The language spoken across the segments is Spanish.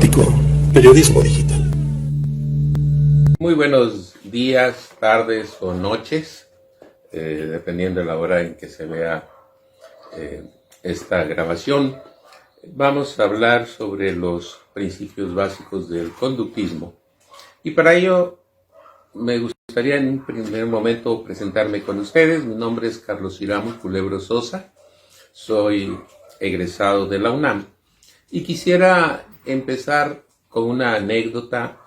Informático, periodismo digital. Muy buenos días, tardes o noches, dependiendo de la hora en que se vea esta grabación. Vamos a hablar sobre los principios básicos del conductismo. Y para ello me gustaría en un primer momento presentarme con ustedes. Mi nombre es Carlos Iramo Culebro Sosa, soy egresado de la UNAM y quisiera empezar con una anécdota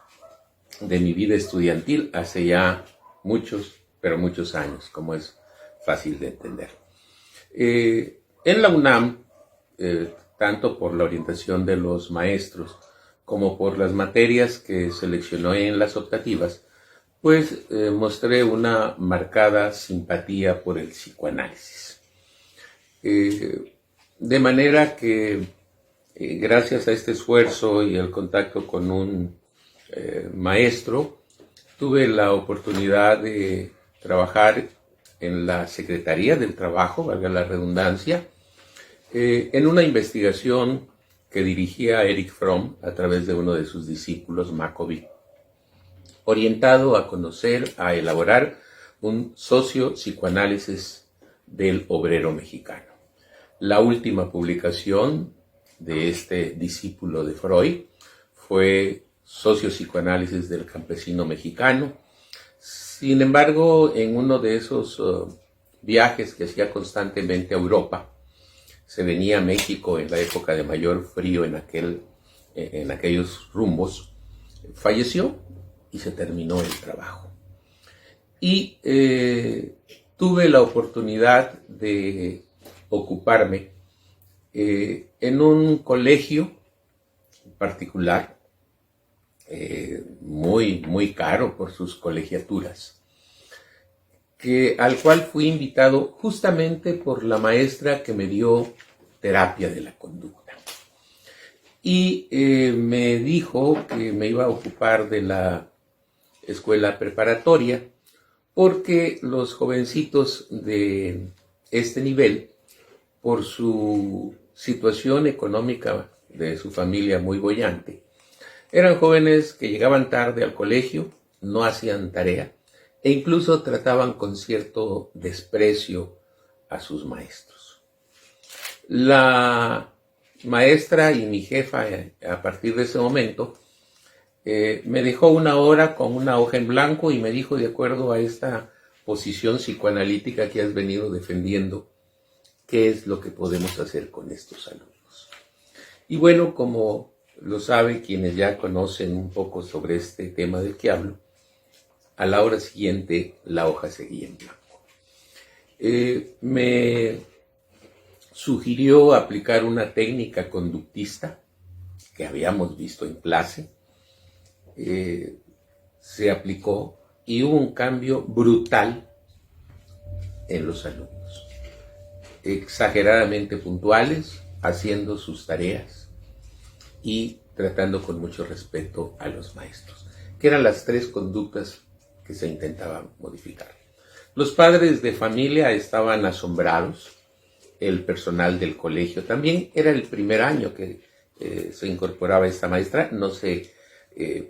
de mi vida estudiantil hace ya muchos años, como es fácil de entender. En la UNAM, tanto por la orientación de los maestros como por las materias que seleccioné en las optativas, pues mostré una marcada simpatía por el psicoanálisis. De manera que gracias a este esfuerzo y el contacto con un maestro, tuve la oportunidad de trabajar en la Secretaría del Trabajo, valga la redundancia, en una investigación que dirigía Erich Fromm a través de uno de sus discípulos, Makovic, orientado a conocer, a elaborar un socio-psicoanálisis del obrero mexicano. La última publicación de este discípulo de Freud fue Socio-psicoanálisis del campesino mexicano. Sin embargo, en uno de esos viajes que hacía constantemente a Europa, se venía a México en la época de mayor frío en aquellos rumbos, falleció y se terminó el trabajo. Y tuve la oportunidad de ocuparme en un colegio particular, muy caro por sus colegiaturas, al cual fui invitado justamente por la maestra que me dio terapia de la conducta. Y me dijo que me iba a ocupar de la escuela preparatoria porque los jovencitos de este nivel, por su situación económica de su familia muy boyante, eran jóvenes que llegaban tarde al colegio, no hacían tarea e incluso trataban con cierto desprecio a sus maestros. La maestra y mi jefa, a partir de ese momento, me dejó una hora con una hoja en blanco y me dijo, de acuerdo a esta posición psicoanalítica que has venido defendiendo, ¿qué es lo que podemos hacer con estos alumnos? Y bueno, como lo saben quienes ya conocen un poco sobre este tema del que hablo, a la hora siguiente la hoja seguía en blanco. Me sugirió aplicar una técnica conductista que habíamos visto en clase. Se aplicó y hubo un cambio brutal en los alumnos. Exageradamente puntuales, haciendo sus tareas y tratando con mucho respeto a los maestros, que eran las tres conductas que se intentaban modificar. Los padres de familia estaban asombrados, el personal del colegio también. Era el primer año que se incorporaba esta maestra. No sé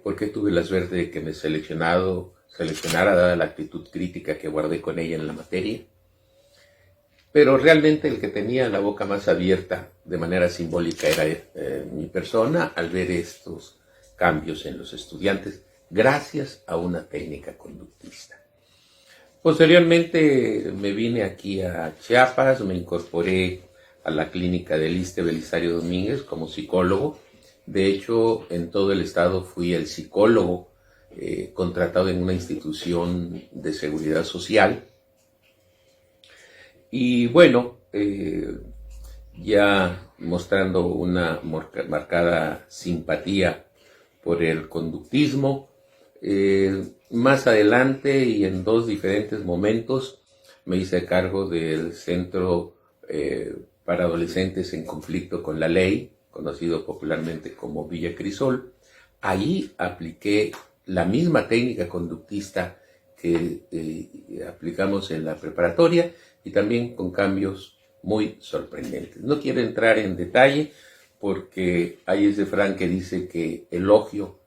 por qué tuve la suerte de que me seleccionara dada la actitud crítica que guardé con ella en la materia. Pero realmente el que tenía la boca más abierta de manera simbólica era mi persona al ver estos cambios en los estudiantes gracias a una técnica conductista. Posteriormente me vine aquí a Chiapas, me incorporé a la clínica del ISSSTE Belisario Domínguez como psicólogo. De hecho, en todo el estado fui el psicólogo contratado en una institución de seguridad social. Y bueno, ya mostrando una marcada simpatía por el conductismo, más adelante y en dos diferentes momentos me hice cargo del Centro para Adolescentes en Conflicto con la Ley, conocido popularmente como Villa Crisol. Allí apliqué la misma técnica conductista que aplicamos en la preparatoria y también con cambios muy sorprendentes. No quiero entrar en detalle porque hay ese refrán que dice que elogio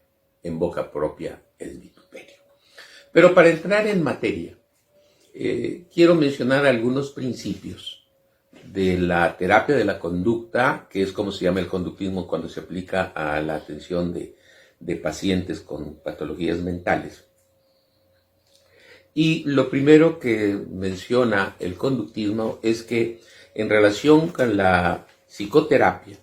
en boca propia es vituperio. Pero para entrar en materia, quiero mencionar algunos principios de la terapia de la conducta, que es como se llama el conductismo cuando se aplica a la atención de pacientes con patologías mentales. Y lo primero que menciona el conductismo es que en relación con la psicoterapia,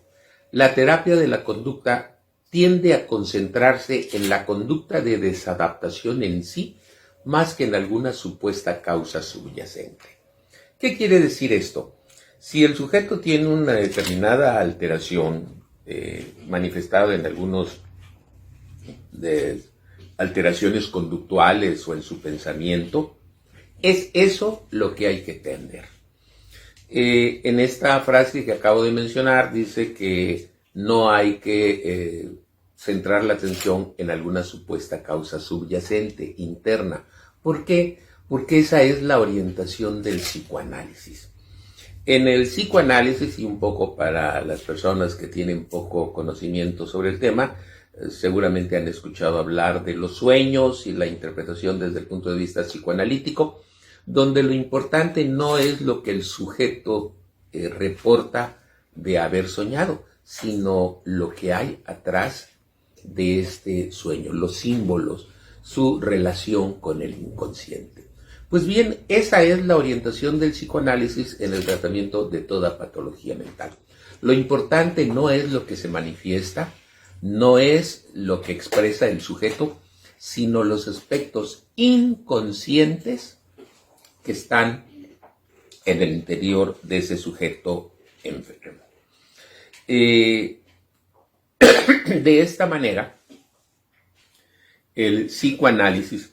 la terapia de la conducta tiende a concentrarse en la conducta de desadaptación en sí, más que en alguna supuesta causa subyacente. ¿Qué quiere decir esto? Si el sujeto tiene una determinada alteración manifestada en algunos alteraciones conductuales o en su pensamiento, es eso lo que hay que tender. En esta frase que acabo de mencionar dice que no hay que centrar la atención en alguna supuesta causa subyacente, interna. ¿Por qué? Porque esa es la orientación del psicoanálisis. En el psicoanálisis, y un poco para las personas que tienen poco conocimiento sobre el tema, seguramente han escuchado hablar de los sueños y la interpretación desde el punto de vista psicoanalítico, donde lo importante no es lo que el sujeto reporta de haber soñado, sino lo que hay atrás de este sueño, los símbolos, su relación con el inconsciente. Pues bien, esa es la orientación del psicoanálisis en el tratamiento de toda patología mental. Lo importante no es lo que se manifiesta, no es lo que expresa el sujeto, sino los aspectos inconscientes que están en el interior de ese sujeto enfermo. De esta manera, el psicoanálisis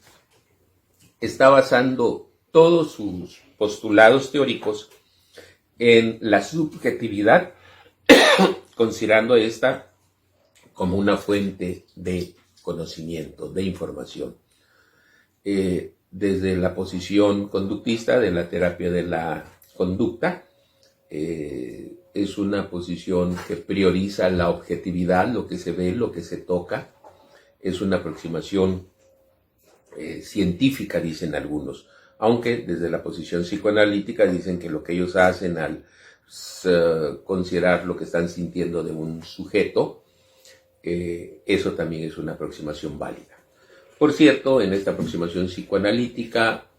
está basando todos sus postulados teóricos en la subjetividad, considerando esta como una fuente de conocimiento, de información. Desde la posición conductista de la terapia de la conducta, es una posición que prioriza la objetividad, lo que se ve, lo que se toca. Es una aproximación científica, dicen algunos, aunque desde la posición psicoanalítica dicen que lo que ellos hacen al considerar lo que están sintiendo de un sujeto, eso también es una aproximación válida. Por cierto, en esta aproximación psicoanalítica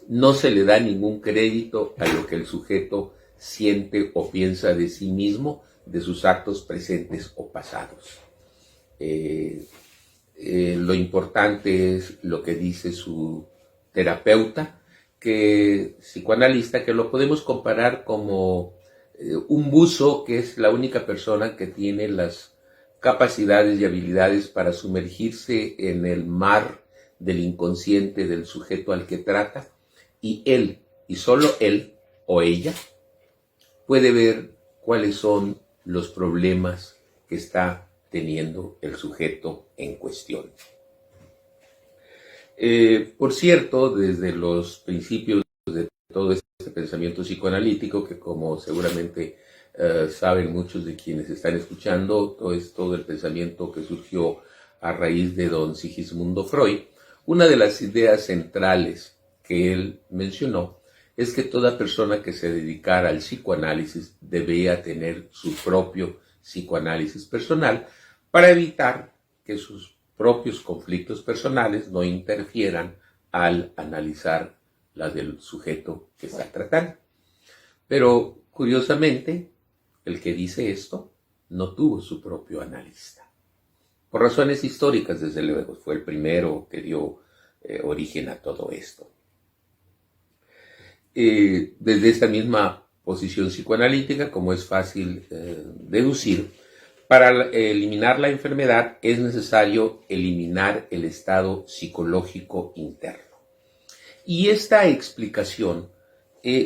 no se le da ningún crédito a lo que el sujeto siente o piensa de sí mismo, de sus actos presentes o pasados. Lo importante es lo que dice su terapeuta, psicoanalista, que lo podemos comparar como un buzo que es la única persona que tiene las capacidades y habilidades para sumergirse en el mar del inconsciente del sujeto al que trata, y él, y solo él o ella, puede ver cuáles son los problemas que está teniendo el sujeto en cuestión. Por cierto, desde los principios de todo este pensamiento psicoanalítico, que como seguramente saben muchos de quienes están escuchando, todo el pensamiento que surgió a raíz de don Sigismundo Freud, una de las ideas centrales que él mencionó es que toda persona que se dedicara al psicoanálisis debía tener su propio psicoanálisis personal para evitar que sus propios conflictos personales no interfieran al analizar la del sujeto que está tratando. Pero, curiosamente, el que dice esto no tuvo su propio analista. Por razones históricas, desde luego, fue el primero que dio origen a todo esto. Desde esta misma posición psicoanalítica, como es fácil deducir, para eliminar la enfermedad es necesario eliminar el estado psicológico interno. Y esta explicación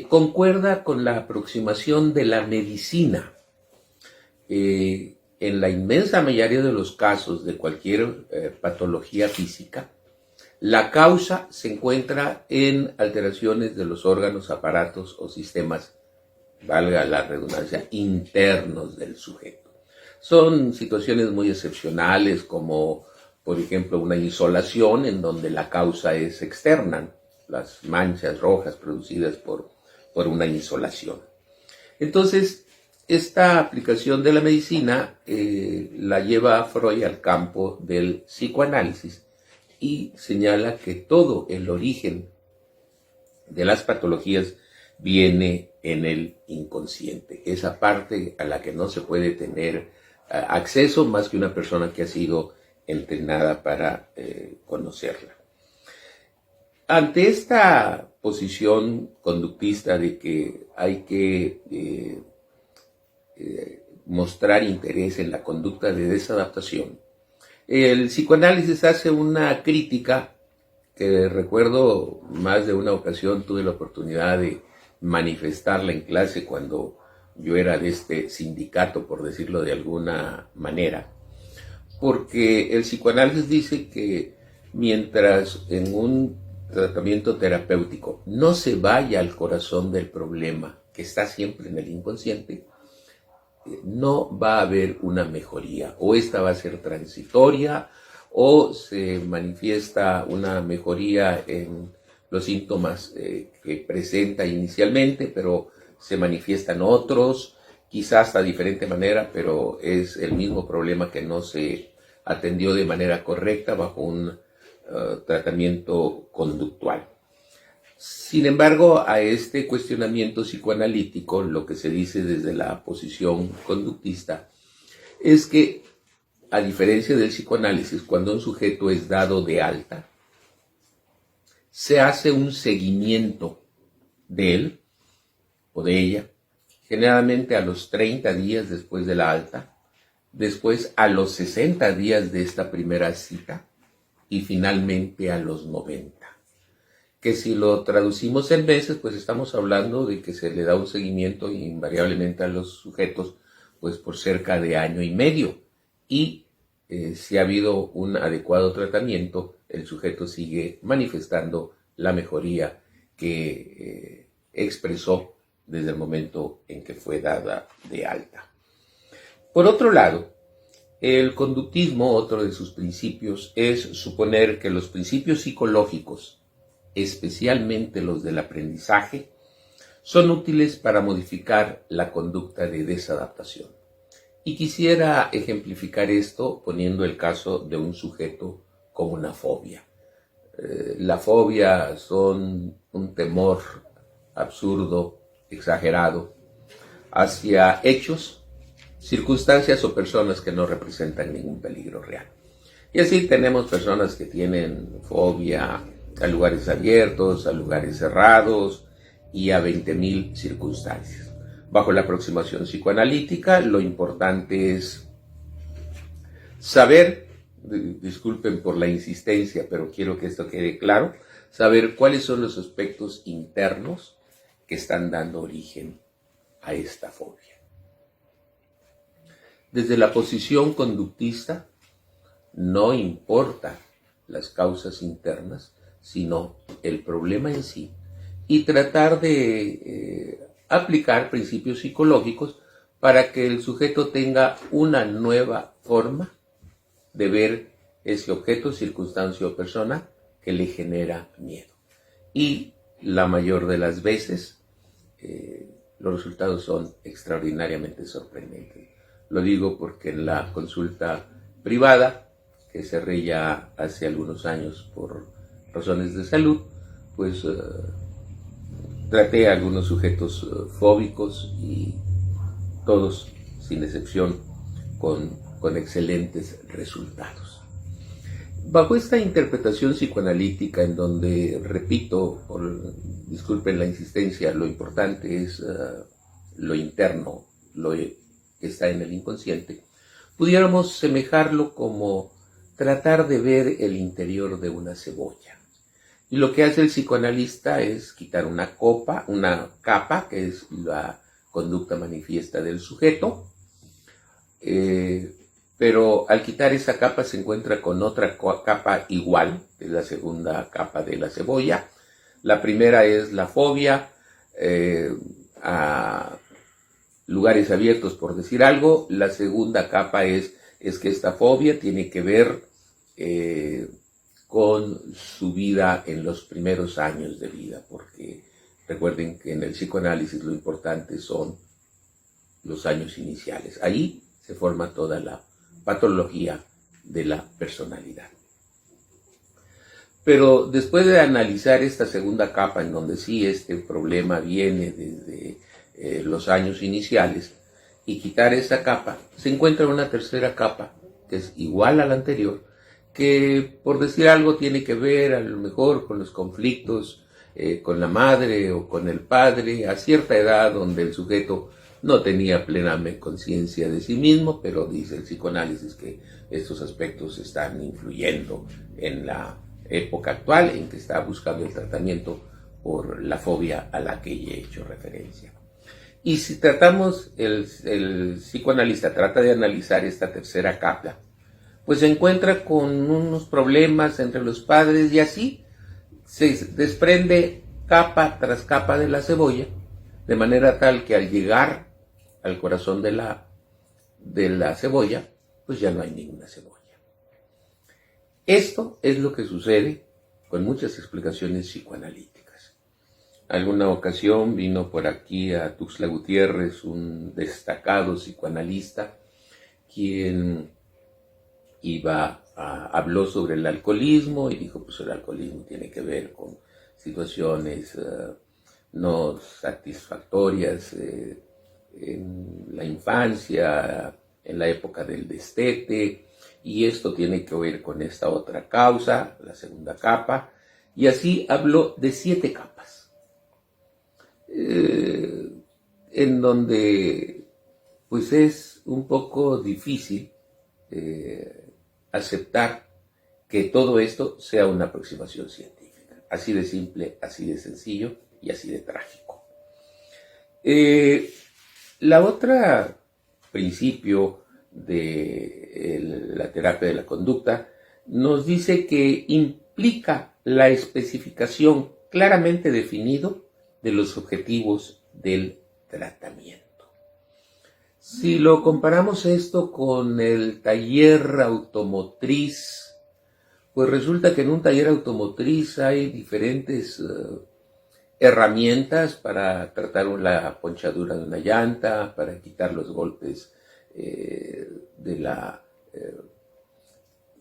concuerda con la aproximación de la medicina. En la inmensa mayoría de los casos de cualquier patología física, la causa se encuentra en alteraciones de los órganos, aparatos o sistemas valga la redundancia, internos del sujeto. Son situaciones muy excepcionales como, por ejemplo, una insolación en donde la causa es externa, las manchas rojas producidas por una insolación. Entonces, esta aplicación de la medicina la lleva a Freud al campo del psicoanálisis y señala que todo el origen de las patologías viene en el inconsciente, esa parte a la que no se puede tener acceso más que una persona que ha sido entrenada para conocerla. Ante esta posición conductista de que hay que mostrar interés en la conducta de desadaptación, el psicoanálisis hace una crítica que recuerdo más de una ocasión tuve la oportunidad de manifestarla en clase cuando yo era de este sindicato, por decirlo de alguna manera, porque el psicoanálisis dice que mientras en un tratamiento terapéutico no se vaya al corazón del problema, que está siempre en el inconsciente, no va a haber una mejoría, o esta va a ser transitoria, o se manifiesta una mejoría en los síntomas que presenta inicialmente, pero se manifiestan otros, quizás hasta de diferente manera, pero es el mismo problema que no se atendió de manera correcta bajo un tratamiento conductual. Sin embargo, a este cuestionamiento psicoanalítico, lo que se dice desde la posición conductista es que, a diferencia del psicoanálisis, cuando un sujeto es dado de alta, se hace un seguimiento de él o de ella, generalmente a los 30 días después de la alta, después a los 60 días de esta primera cita y finalmente a los 90. Que si lo traducimos en meses, pues estamos hablando de que se le da un seguimiento invariablemente a los sujetos pues por cerca de año y medio. Y si ha habido un adecuado tratamiento, el sujeto sigue manifestando la mejoría que expresó desde el momento en que fue dada de alta. Por otro lado, el conductismo, otro de sus principios, es suponer que los principios psicológicos, especialmente los del aprendizaje, son útiles para modificar la conducta de desadaptación. Y quisiera ejemplificar esto poniendo el caso de un sujeto con una fobia. La fobia son un temor absurdo, exagerado, hacia hechos, circunstancias o personas que no representan ningún peligro real. Y así tenemos personas que tienen fobia a lugares abiertos, a lugares cerrados y a 20,000 circunstancias. Bajo la aproximación psicoanalítica, lo importante es saber, disculpen por la insistencia, pero quiero que esto quede claro, saber cuáles son los aspectos internos que están dando origen a esta fobia. Desde la posición conductista, no importa las causas internas, sino el problema en sí, y tratar de aplicar principios psicológicos para que el sujeto tenga una nueva forma de ver ese objeto, circunstancia o persona que le genera miedo. Y la mayor de las veces los resultados son extraordinariamente sorprendentes. Lo digo porque en la consulta privada, que cerré ya hace algunos años por razones de salud, pues traté a algunos sujetos fóbicos y todos, sin excepción, con excelentes resultados. Bajo esta interpretación psicoanalítica en donde, repito, disculpen la insistencia, lo importante es lo interno, lo que está en el inconsciente, pudiéramos semejarlo como tratar de ver el interior de una cebolla. Y lo que hace el psicoanalista es quitar una capa, que es la conducta manifiesta del sujeto, pero al quitar esa capa se encuentra con otra capa igual, que es la segunda capa de la cebolla. La primera es la fobia a lugares abiertos, por decir algo. La segunda capa es que esta fobia tiene que ver con su vida en los primeros años de vida, porque recuerden que en el psicoanálisis lo importante son los años iniciales. Ahí se forma toda la patología de la personalidad. Pero después de analizar esta segunda capa, en donde sí este problema viene desde los años iniciales, y quitar esa capa, se encuentra una tercera capa, que es igual a la anterior, que por decir algo tiene que ver a lo mejor con los conflictos con la madre o con el padre, a cierta edad donde el sujeto no tenía plenamente conciencia de sí mismo, pero dice el psicoanálisis que estos aspectos están influyendo en la época actual en que está buscando el tratamiento por la fobia a la que ya he hecho referencia. Y si tratamos, el psicoanalista trata de analizar esta tercera capa, pues se encuentra con unos problemas entre los padres y así se desprende capa tras capa de la cebolla, de manera tal que al llegar al corazón de la cebolla, pues ya no hay ninguna cebolla. Esto es lo que sucede con muchas explicaciones psicoanalíticas. Alguna ocasión vino por aquí a Tuxtla Gutiérrez un destacado psicoanalista, quien habló sobre el alcoholismo y dijo, pues el alcoholismo tiene que ver con situaciones no satisfactorias en la infancia, en la época del destete, y esto tiene que ver con esta otra causa, la segunda capa, y así habló de 7 capas, en donde pues es un poco difícil aceptar que todo esto sea una aproximación científica. Así de simple, así de sencillo y así de trágico. La otra principio de la terapia de la conducta nos dice que implica la especificación claramente definido de los objetivos del tratamiento. Si lo comparamos esto con el taller automotriz, pues resulta que en un taller automotriz hay diferentes herramientas para tratar la ponchadura de una llanta, para quitar los golpes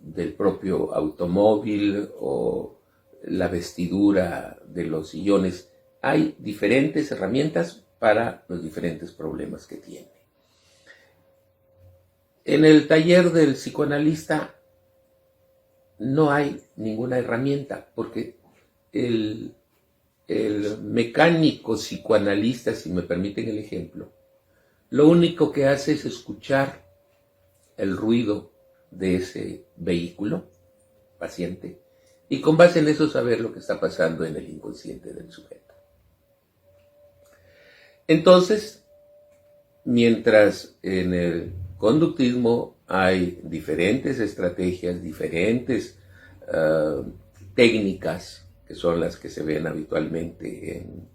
del propio automóvil o la vestidura de los sillones. Hay diferentes herramientas para los diferentes problemas que tiene. En el taller del psicoanalista no hay ninguna herramienta, porque el mecánico psicoanalista, si me permiten el ejemplo, lo único que hace es escuchar el ruido de ese vehículo paciente y con base en eso saber lo que está pasando en el inconsciente del sujeto. Entonces, mientras en el conductismo hay diferentes estrategias, diferentes técnicas, que son las que se ven habitualmente en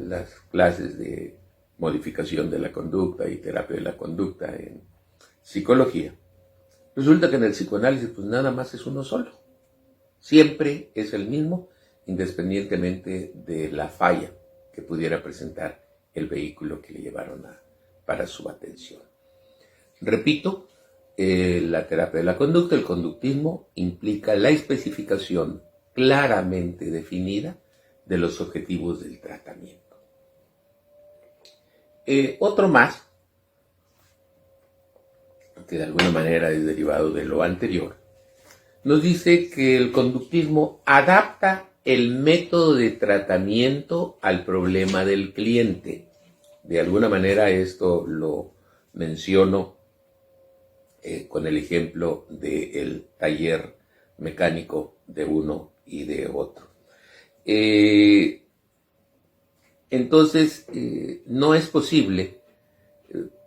las clases de modificación de la conducta y terapia de la conducta en psicología. Resulta que en el psicoanálisis pues nada más es uno solo. Siempre es el mismo, independientemente de la falla que pudiera presentar el vehículo que le llevaron para su atención. Repito, la terapia de la conducta, el conductismo, implica la especificación claramente definida de los objetivos del tratamiento. Otro más, que de alguna manera es derivado de lo anterior, nos dice que el conductismo adapta el método de tratamiento al problema del cliente. De alguna manera esto lo menciono con el ejemplo del taller mecánico de uno y de otro. Entonces, no es posible,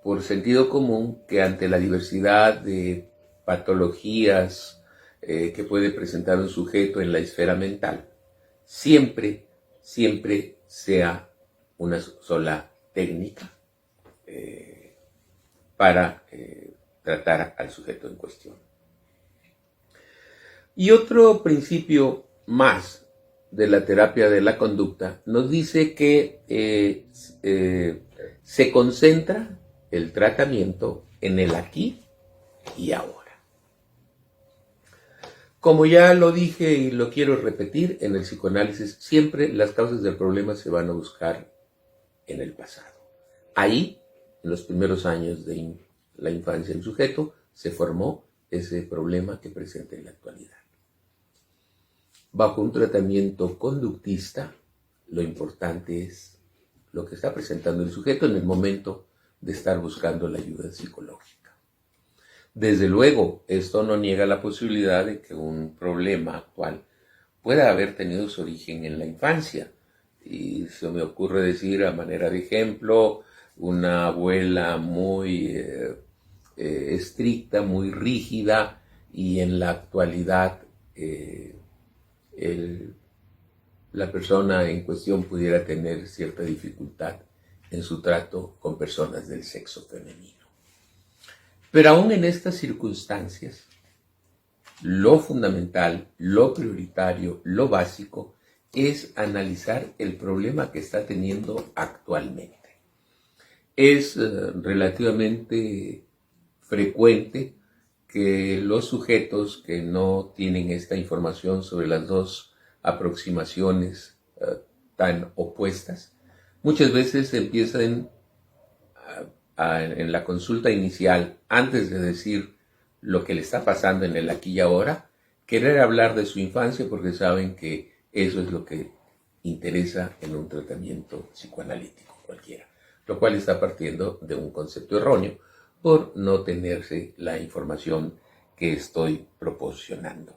por sentido común, que ante la diversidad de patologías que puede presentar un sujeto en la esfera mental, siempre sea una sola técnica para tratar al sujeto en cuestión. Y otro principio más de la terapia de la conducta nos dice que se concentra el tratamiento en el aquí y ahora. Como ya lo dije y lo quiero repetir, en el psicoanálisis siempre las causas del problema se van a buscar en el pasado. Ahí, en los primeros años de la infancia del sujeto, se formó ese problema que presenta en la actualidad. Bajo un tratamiento conductista, lo importante es lo que está presentando el sujeto en el momento de estar buscando la ayuda psicológica. Desde luego, esto no niega la posibilidad de que un problema actual pueda haber tenido su origen en la infancia. Y se me ocurre decir, a manera de ejemplo, una abuela muy estricta, muy rígida, y en la actualidad la persona en cuestión pudiera tener cierta dificultad en su trato con personas del sexo femenino. Pero aún en estas circunstancias, lo fundamental, lo prioritario, lo básico es analizar el problema que está teniendo actualmente. Es relativamente frecuente que los sujetos que no tienen esta información sobre las dos aproximaciones tan opuestas, muchas veces empiezan en la consulta inicial, antes de decir lo que le está pasando en el aquí y ahora, querer hablar de su infancia porque saben que eso es lo que interesa en un tratamiento psicoanalítico cualquiera, lo cual está partiendo de un concepto erróneo por no tenerse la información que estoy proporcionando.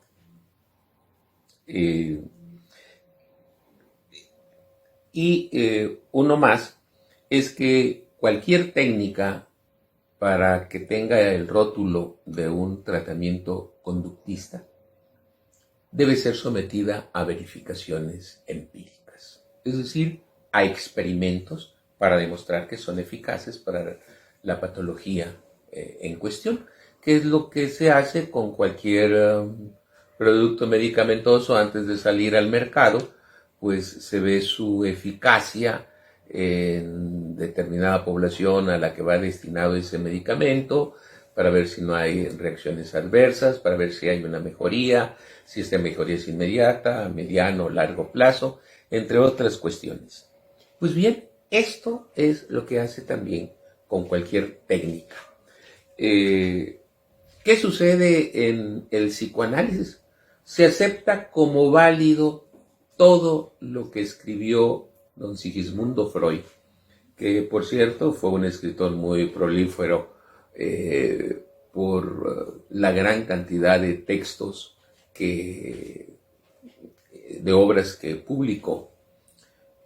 Uno más es que cualquier técnica para que tenga el rótulo de un tratamiento conductista debe ser sometida a verificaciones empíricas, es decir, a experimentos para demostrar que son eficaces para la patología en cuestión, que es lo que se hace con cualquier producto medicamentoso antes de salir al mercado, pues se ve su eficacia en determinada población a la que va destinado ese medicamento, para ver si no hay reacciones adversas, para ver si hay una mejoría, si esta mejoría es inmediata, a mediano o largo plazo, entre otras cuestiones. Pues bien, esto es lo que hace también con cualquier técnica. ¿Qué sucede en el psicoanálisis? Se acepta como válido todo lo que escribió don Sigismundo Freud, que por cierto fue un escritor muy prolífero por la gran cantidad de textos de obras que publicó.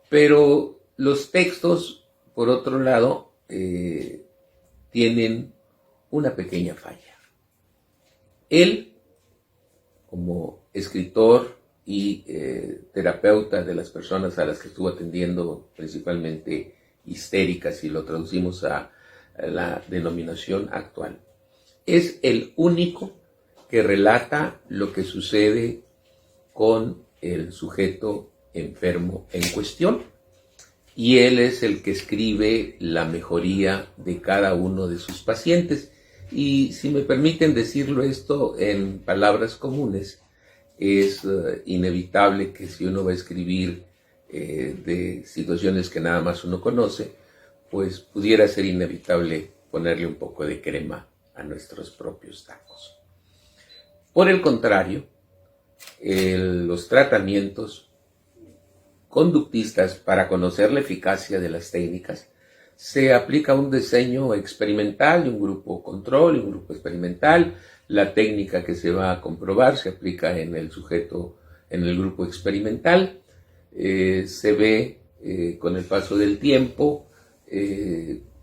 Pero los textos, por otro lado, tienen una pequeña falla. Él, como escritor y terapeuta de las personas a las que estuvo atendiendo, principalmente histéricas, si lo traducimos a la denominación actual, es el único que relata lo que sucede con el sujeto enfermo en cuestión, y él es el que escribe la mejoría de cada uno de sus pacientes. Y si me permiten decirlo esto en palabras comunes, es inevitable que si uno va a escribir de situaciones que nada más uno conoce, pues pudiera ser inevitable ponerle un poco de crema a nuestros propios tacos. Por el contrario, los tratamientos conductistas, para conocer la eficacia de las técnicas, se aplica un diseño experimental de un grupo control y un grupo experimental. La técnica que se va a comprobar se aplica en el sujeto, en el grupo experimental. Se ve con el paso del tiempo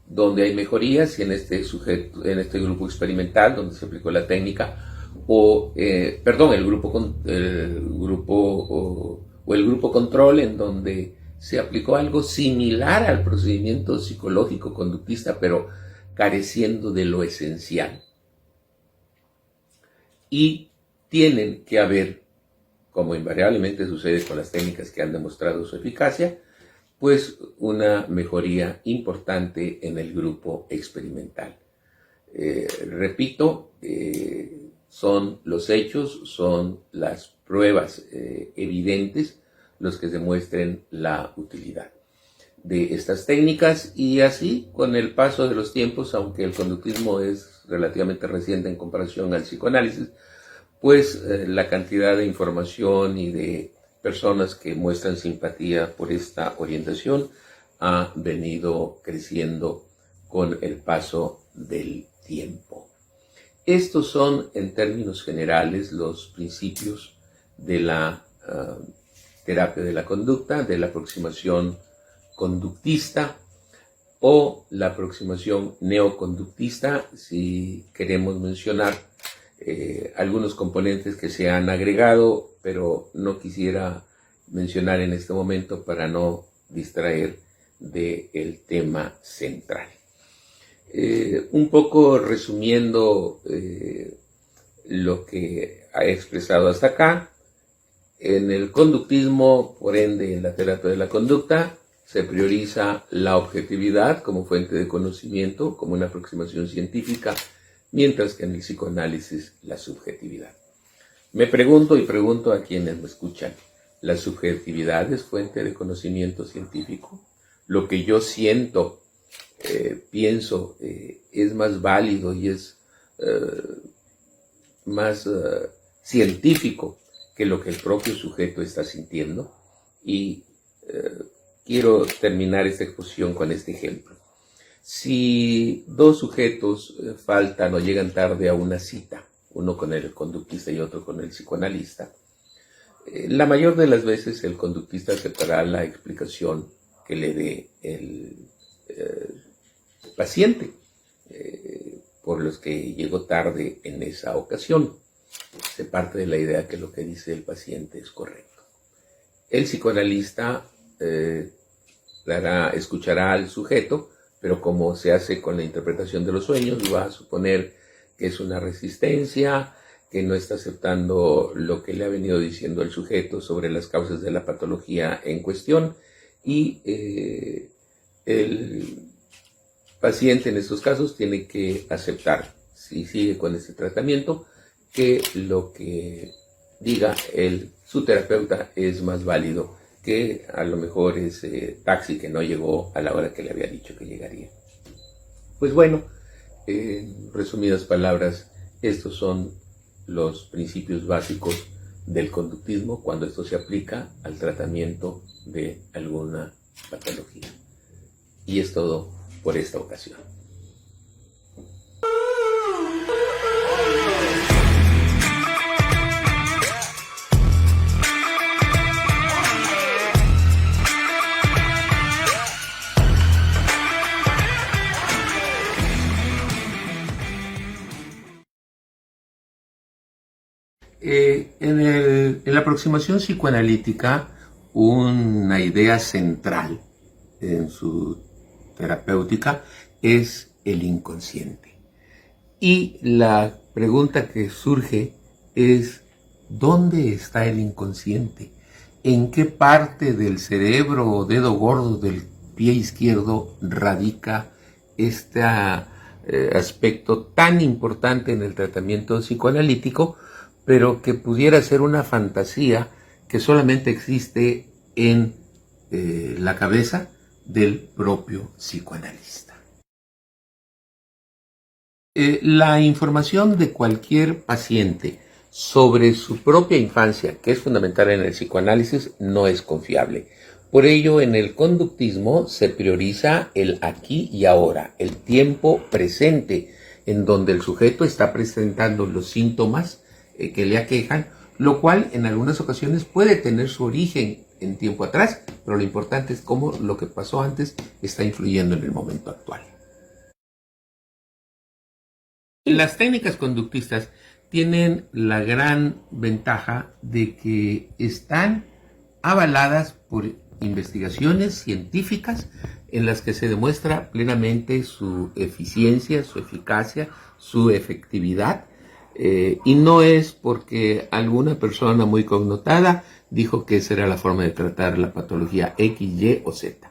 donde hay mejorías, y en este grupo experimental donde se aplicó la técnica, el grupo control, en donde se aplicó algo similar al procedimiento psicológico conductista, pero careciendo de lo esencial. Y tienen que haber, como invariablemente sucede con las técnicas que han demostrado su eficacia, pues una mejoría importante en el grupo experimental. Repito, son los hechos, son las pruebas evidentes los que demuestren la utilidad de estas técnicas, y así con el paso de los tiempos, aunque el conductismo es relativamente reciente en comparación al psicoanálisis, pues la cantidad de información y de personas que muestran simpatía por esta orientación ha venido creciendo con el paso del tiempo. Estos son, en términos generales, los principios de la terapia de la conducta, de la aproximación conductista o la aproximación neoconductista, si queremos mencionar algunos componentes que se han agregado, pero no quisiera mencionar en este momento para no distraer del tema central. Un poco resumiendo lo que he expresado hasta acá, en el conductismo, por ende en la terapia de la conducta, se prioriza la objetividad como fuente de conocimiento, como una aproximación científica, mientras que en el psicoanálisis la subjetividad. Me pregunto y pregunto a quienes me escuchan, ¿la subjetividad es fuente de conocimiento científico? Lo que yo siento, pienso, es más válido y es más científico que lo que el propio sujeto está sintiendo. Y quiero terminar esta exposición con este ejemplo. Si dos sujetos faltan o llegan tarde a una cita, uno con el conductista y otro con el psicoanalista, la mayor de las veces el conductista aceptará la explicación que le dé el paciente por los que llegó tarde en esa ocasión. Se parte de la idea que lo que dice el paciente es correcto. El psicoanalista escuchará al sujeto, pero como se hace con la interpretación de los sueños, va a suponer que es una resistencia, que no está aceptando lo que le ha venido diciendo el sujeto sobre las causas de la patología en cuestión, y el paciente en estos casos tiene que aceptar, si sigue con este tratamiento, que lo que diga su terapeuta es más válido que a lo mejor ese taxi que no llegó a la hora que le había dicho que llegaría. Pues bueno, en resumidas palabras, estos son los principios básicos del conductismo cuando esto se aplica al tratamiento de alguna patología. Y es todo por esta ocasión. En la aproximación psicoanalítica, una idea central en su terapéutica es el inconsciente. Y la pregunta que surge es, ¿dónde está el inconsciente? ¿En qué parte del cerebro o dedo gordo del pie izquierdo radica este aspecto tan importante en el tratamiento psicoanalítico, pero que pudiera ser una fantasía que solamente existe en la cabeza del propio psicoanalista? La información de cualquier paciente sobre su propia infancia, que es fundamental en el psicoanálisis, no es confiable. Por ello, en el conductismo se prioriza el aquí y ahora, el tiempo presente, en donde el sujeto está presentando los síntomas que le aquejan, lo cual en algunas ocasiones puede tener su origen en tiempo atrás, pero lo importante es cómo lo que pasó antes está influyendo en el momento actual. Las técnicas conductistas tienen la gran ventaja de que están avaladas por investigaciones científicas en las que se demuestra plenamente su eficiencia, su eficacia, su efectividad, y no es porque alguna persona muy connotada dijo que esa era la forma de tratar la patología X, Y o Z.